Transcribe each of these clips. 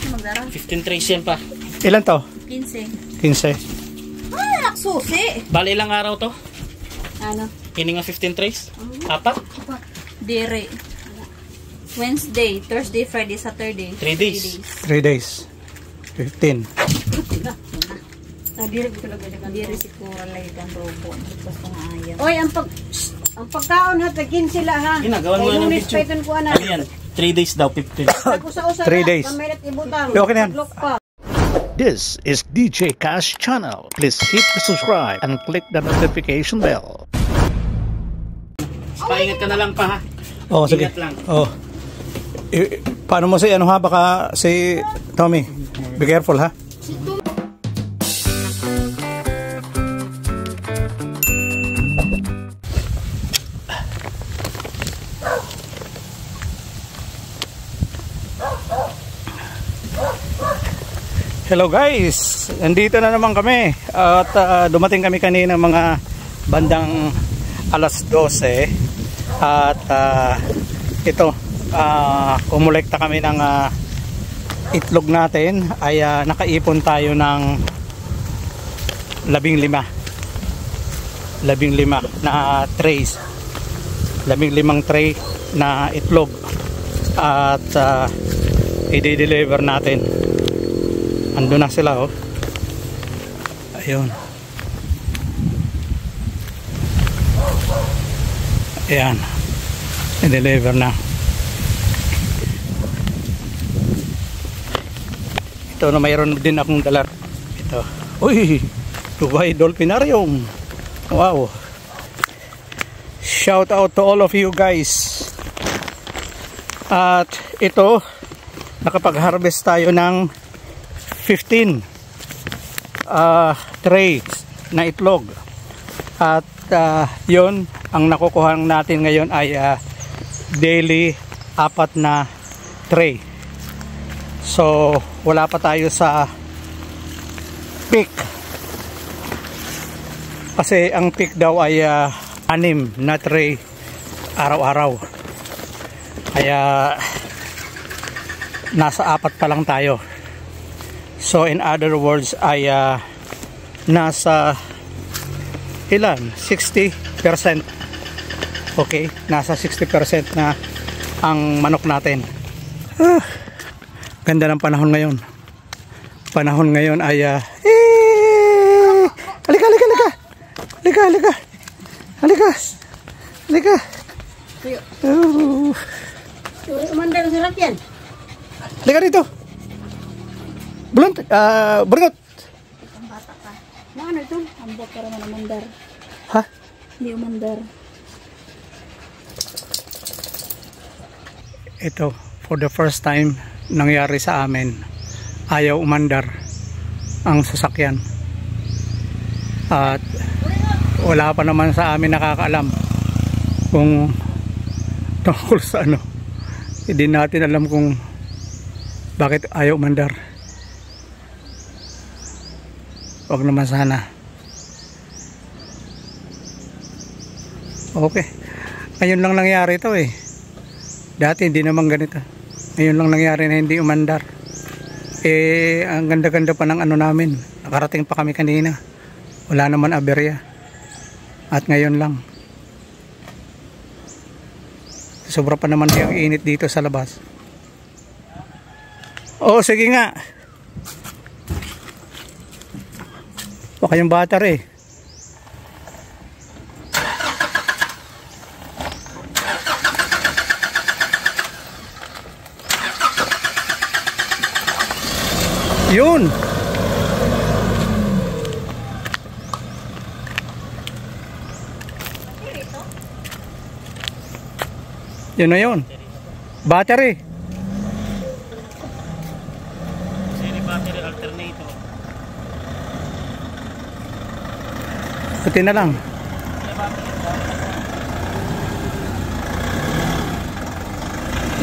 Magdara. 15 trays yan pa. Ilan to? 15. 15. Ay, naksusi. Bali ilang araw to? Ano? Kini nga 15 trays? Apat? Dire. Wednesday, Thursday, Friday, Saturday. 3 days. 3 days. 15. Nadiri ko talaga nadiri si Kuralay kan robo. Tapos pangaaya. Oy, ang pagkaon ha tagin sila ha. Ginagawan mo Kay ng Lunes video. payton ko ana. Ano yan? 3 days daw, 15. Usa-usa 3 days. Pamilit ibutang. Okay na yan. Taglok pa. This is DJ Cash channel. Please hit the subscribe and click the notification bell. Paingat ka na lang pa ha. Oh, sige. Ingat lang. Oh. Paano mo si ano ha? Baka si Tommy. Be careful ha. Hello guys, nandito na naman kami at dumating kami kanina mga bandang alas 12 at ito kumulekta kami ng itlog natin ay nakaipon tayo ng 15 na trays, 15 tray na itlog at i-deliver natin. Ando na sila oh. Ayun. Ayan. I-deliver na. Ito na mayroon din akong dala. Ito. Uy! Dubai Dolphinarium. Wow. Shout out to all of you guys. At ito nakapag-harvest tayo ng 15 trays na itlog at yun ang nakukuha natin ngayon ay daily 4 na tray. So wala pa tayo sa peak kasi ang peak daw ay 6 na tray araw-araw, kaya nasa 4 pa lang tayo. So in other words ay nasa ilan? 60%. Okay, nasa 60% na ang manok natin. Ganda ng panahon ngayon. Panahon ngayon ay halika. Umandar sa rakyan. Halika dito. Bernot. Ang bata ka. Ano ito? Ambot para manamandar. Ha? Hindi umandar. Ito, for the first time nangyari sa amin, ayaw umandar ang sasakyan. At wala pa naman sa amin nakakaalam kung tungkol sa ano. Hindi natin alam kung bakit ayaw umandar. Wag naman sana. Okay. Ngayon lang nangyari ito eh. Dati hindi naman ganito. Ngayon lang nangyari na hindi umandar. Ang ganda-ganda pa ng ano namin. Nakarating pa kami kanina. Wala naman aberya. At ngayon lang. Sobra pa naman yung init dito sa labas. Oo, sige nga. Baka yung battery. Yun. Yun na yun. Battery. Siri battery alternator. Puti na lang.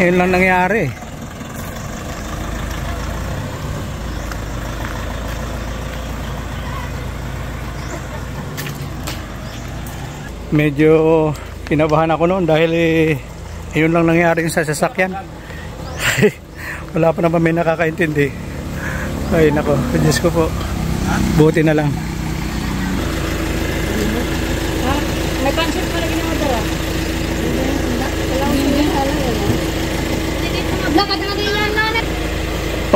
Yun lang nangyari. Medyo kinabahan ako noon dahil yun lang nangyari sa sasakyan. Wala pa naman may nakakaintindi. Ay nako, Diyos ko po. Buti na lang. May pancit pa lagi na madara. Lakad na din yan, nanay.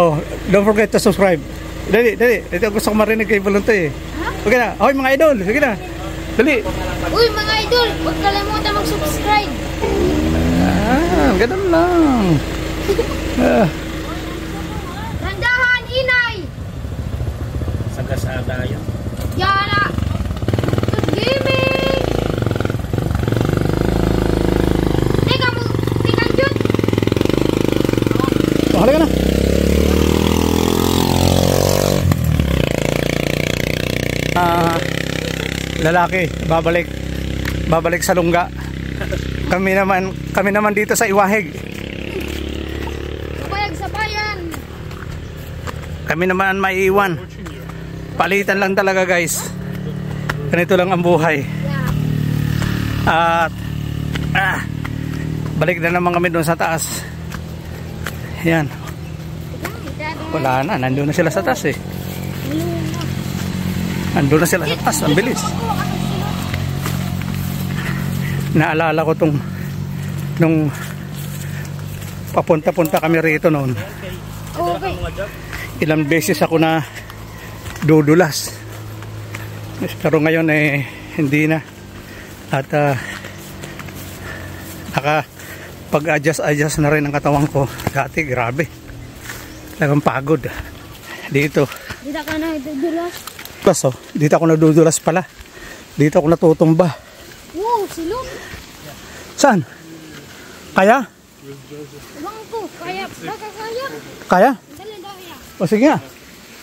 Oh, don't forget to subscribe. Dali, dali. Ito gusto ko marinig kay Balontoy eh. Okay na. Okay mga idol. Sige na. Dali. Uy, mga idol, huwag kalimutan mag-subscribe. Ganun lang. Randahan, inay. Sagasada yun. Yara. Good gaming. Teka mo, teka dyan. Oh, halika na. Lalaki, babalik sa lungga. Kami naman dito sa Iwahig. Bayag sa bayan. Kami naman maiiwan. Palitan lang talaga, guys. Ganito lang ang buhay. At balik na naman kami doon sa taas. Yan. Wala na, nandun na sila sa taas eh. Nandun na sila sa taas, ang bilis. Naalala ko nung papunta-punta kami rito noon. Okay. Ilang beses ako na dudulas. Pero ngayon eh hindi na. At nakapag-adjust na rin ang katawan ko. Dati grabe. Talagang pagod. Dito. Dito ka na dudulas. So, dito ako nadudulas pala. Dito ako natutumba. Wow, silong. Saan? Kaya? Ibang ko, kaya, baka kaya. Kaya? Dali daw yan. O sige nga.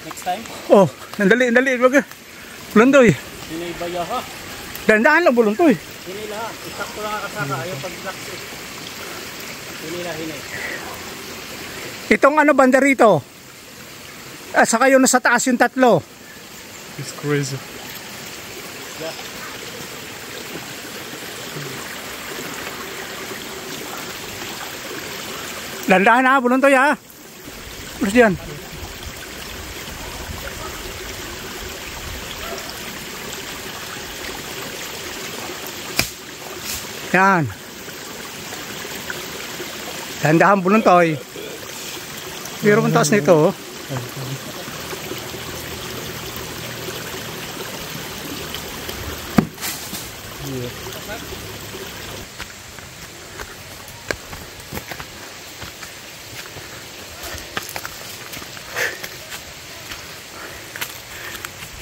Next time, Oh, nandali. Wag. Buluntoy. hinay ha. Dandaan lang buluntoy. Hinay lahat. Isakto lang ang kasama. Ayaw pag-relax. Hinay. Itong ano banda rito? Saka yun nasa taas yung tatlo. It's crazy. Dandaan ha, buluntoy ha. Terus diyan. Yan. Dandahan buluntoy. Pero ang taas nito.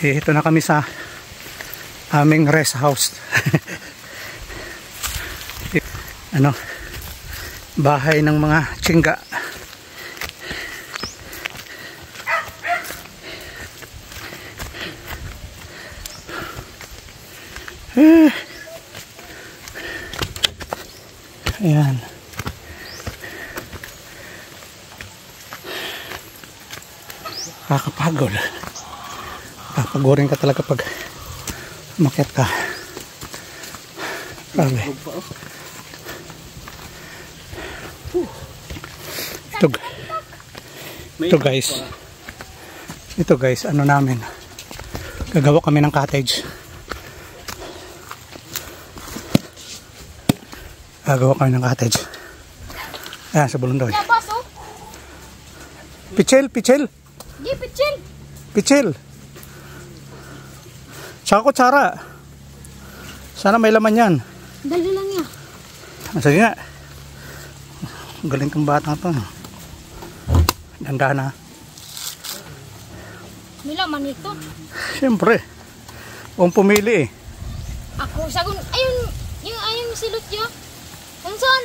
Ito na kami sa aming rest house. Ano? Bahay ng mga tsingga. Ayan. Kakapagod. Papagorin ka talaga pag umakyat ka. Grabe. Ito guys, ano namin, gagawa kami ng cottage. Ayan sa Bulundoy. Pichel. Di, pichil. Pichel. Tsaka kutsara. Sana may laman yan. Dali lang yan. Sige nga. Galing tong batang to. Dandahan na. May laman ito. Siyempre. Huwag pumili eh. Ako, sagun, ayun silot niya. Saan?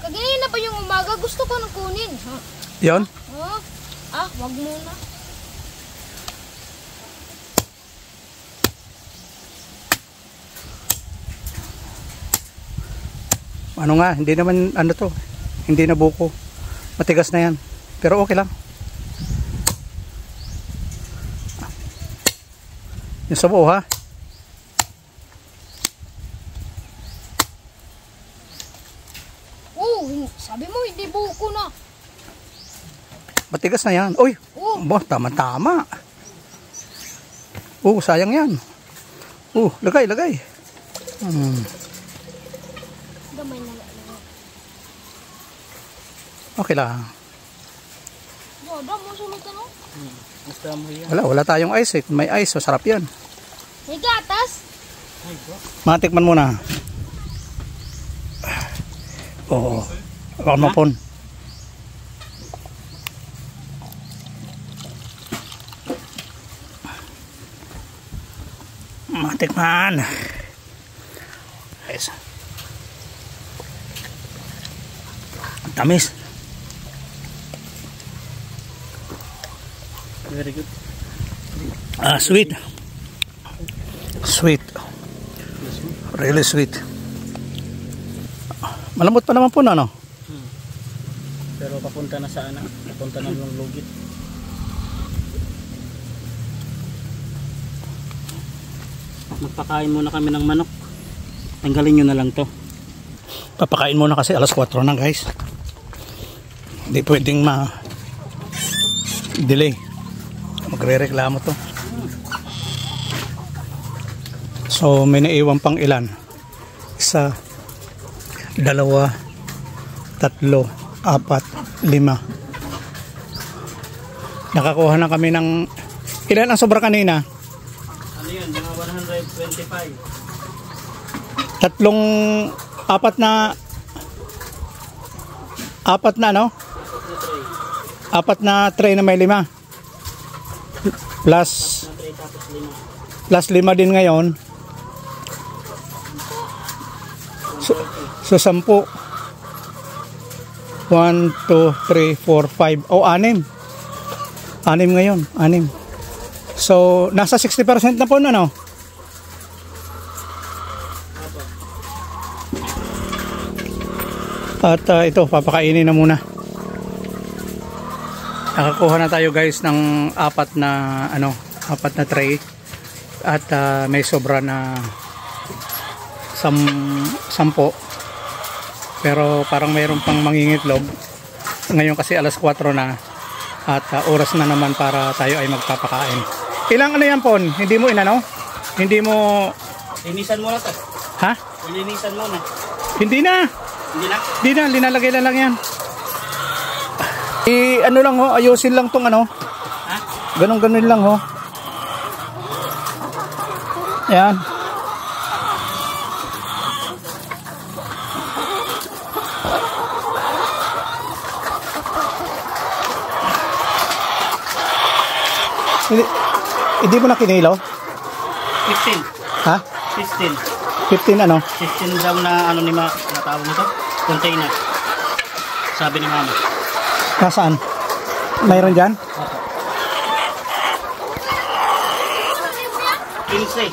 Kagaya na pa yung umaga, gusto ko nang kunin. Yon? Oh, wag muna. Ano nga, hindi naman ano to. Hindi na buko. Matigas na yan. Pero okay lang. Yung sabaw ha. Sabi mo, hindi buko na. Matigas na yan. Uy, tama-tama. Sayang yan. Lagay. Gamay na lang. Okay lang. Dam mo sulit ano? Gusto mo yan. Wala tayong ice eh. May ice, masarap yan. May gatas? Matikman muna. Oo. Huwag mo pon. Matikman. Guys. Tamis. Very good. Sweet. Sweet. Really sweet. Malambot pa naman po na, no? Pero papunta na sa papunta na ng lugit. Magpakain muna kami ng manok. Tanggalin nyo na lang to. Papakain muna kasi alas 4 na, guys. Hindi pwedeng delay. Magre-reklamo to. So may naiwan pang ilan? 1, 2, 3, 4, 5. Nakakuha na kami ng ilan ang sobra kanina? Ano yun? Mga 125. Apat na no? Apat na tray na may 5 plus 5 din ngayon, so 10. 1, 2, 3, 4, 5. 6 ngayon, 6. So nasa 60% na po na, no? At ito, papakainin na muna. Nakakuha na tayo, guys, ng 4 na tray. At may sobra na 10. Pero parang mayroon pang mangingitlog. Ngayon kasi alas 4 na. At oras na naman para tayo ay magpapakain. Ilang yan, Pon? Hindi mo inano? Hindi mo... Linisan mo na to. Ha? Linisan mo na. Hindi na. Hindi na, linalagay na lang yan. Ano lang ho, ayusin lang tong ano. Ha? Ganun lang ho. Ayan. Hindi mo na kinilo? 15. Ha? 15. 15 ano? 15 daw na ano ni natawag nito? Container. Sabi ni Mama. Nasaan? Mayroon dyan? Opo. 15.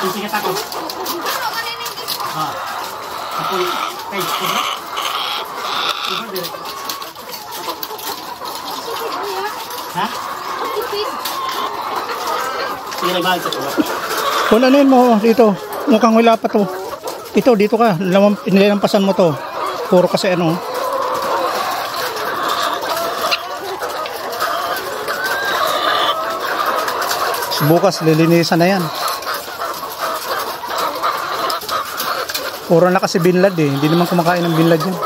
15 ka tako. Ako kay Kubra. Kubra dire. Ha? Sige na ba ito? Kung anuin mo dito, mukhang wala pa to. Ito, dito ka, nilampasan mo to. Puro kasi ano. Bukas, lilinisan na yan. Puro na kasi binlad eh. Hindi naman kumakain ng binlad yan.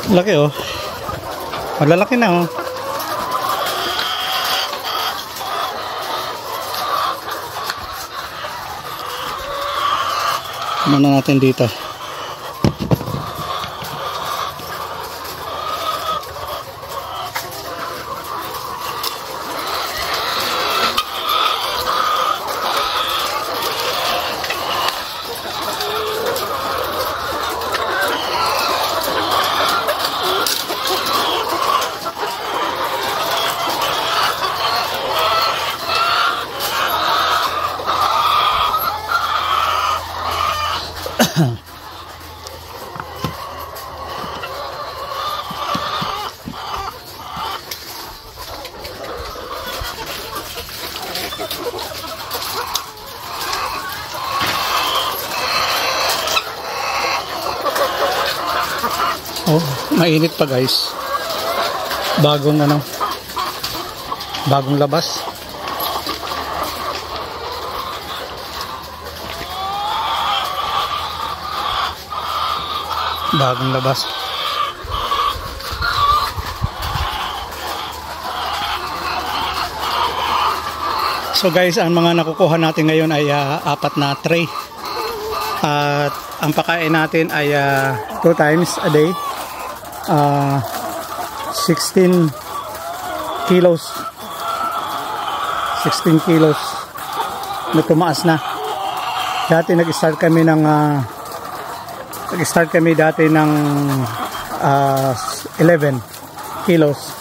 Laki oh. Malalaki na oh. Muna natin dito. Mainit pa guys. Bagong bagong labas. Bagong labas. So guys, ang mga nakukuha natin ngayon ay 4 na tray. At ang pakain natin ay 2 times a day. 16 kilos. 16 kilos na tumaas na. Dati nag-start kami dati ng 11 kilos.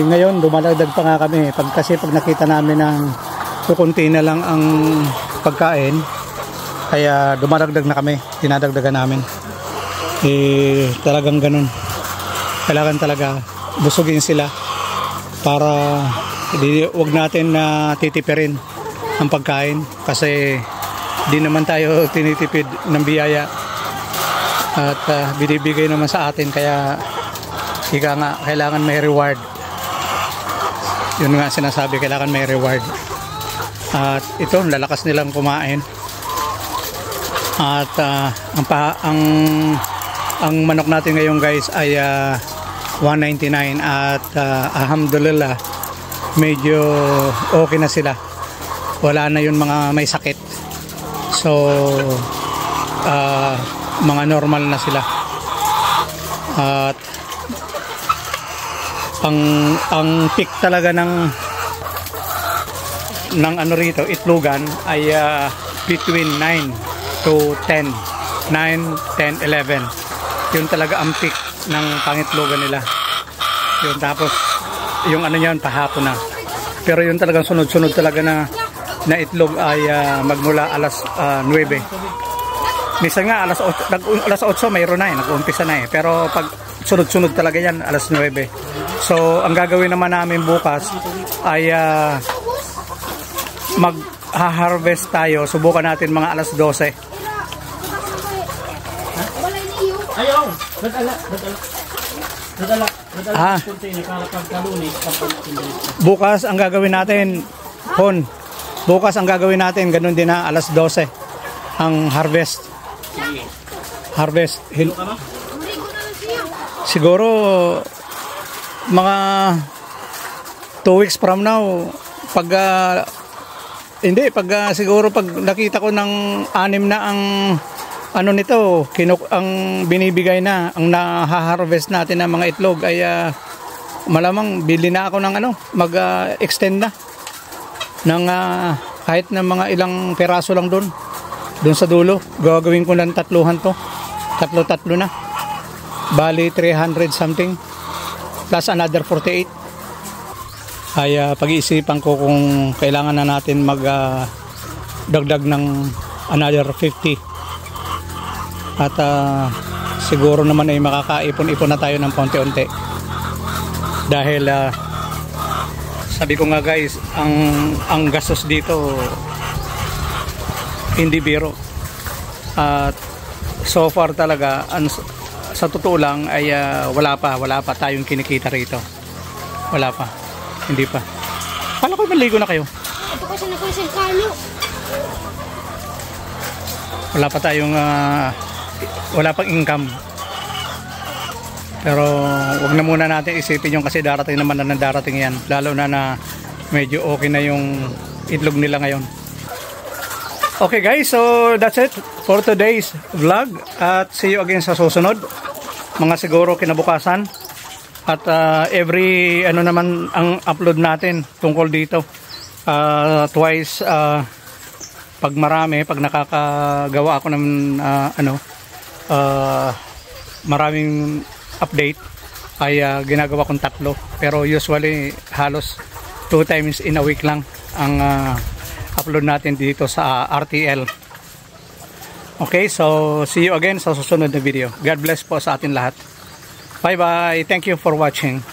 Ngayon dumadagdag pa nga kami kasi pag nakita namin ng kukunti na lang ang pagkain, kaya dumadagdag na kami, dinadagdagan namin. Talagang ganun, kailangan talaga busugin sila para wag natin na titipirin ang pagkain, kasi di naman tayo tinitipid ng biyaya at binibigay naman sa atin, kaya ika nga, kailangan may reward. Yun nga sinasabi, kailangan may reward. At ito, lalakas nilang kumain. At ang manok natin ngayon guys ay 199 at alhamdulillah medyo okay na sila. Wala na yun mga may sakit. So mga normal na sila. At ang peak talaga ng ano rito, itlogan ay between 9 to 10. 9, 10, 11. Yun talaga ang peak ng pangitlogan nila. Yun, tapos yung ano yan, pahapon na. Pero yun talagang sunod-sunod talaga na itlog ay magmula alas 9. Minsan nga alas 8 mayroon na nag-uumpisa na pero pag sunod-sunod talaga yan alas 9. So ang gagawin naman namin bukas ay mag-harvest tayo. Subukan natin mga alas 12. Ayaw! Nadala. Bukas ang gagawin natin, bukas ang gagawin natin, ganun din na alas 12 ang harvest. Siguro mga 2 weeks from now, siguro pag nakita ko ng 6 na ang ano nito, ang binibigay na, ang nahaharvest natin ng mga itlog ay malamang bili na ako ng mag-extend na ng kahit na mga ilang peraso lang doon sa dulo. Gagawin ko lang tatlo na, bali 300 something plus another 48. Ay pag-iisipan ko kung kailangan na natin dagdag ng another 50. At siguro naman ay makakaipon-ipon na tayo ng konti-unti. Dahil sabi ko nga guys, ang gastos dito hindi biro. At so far talaga, sa totoo lang ay wala pa tayong kinikita rito. Wala pa. Hindi pa. Kala ko maligo na kayo. Ito kasi na ko isang kalo. Wala pa tayong wala pang income. Pero wag na muna natin isipin yung, kasi darating naman na darating yan, lalo na medyo okay na yung itlog nila ngayon. Okay guys, so that's it for today's vlog, at see you again sa susunod, mga siguro kinabukasan. At every naman ang upload natin tungkol dito, twice pag marami, pag nakakagawa ako ng maraming update ay ginagawa kong 3, pero usually halos 2 times in a week lang ang upload natin dito sa RTL. Okay, so see you again sa susunod na video. God bless po sa atin lahat. Bye bye, thank you for watching.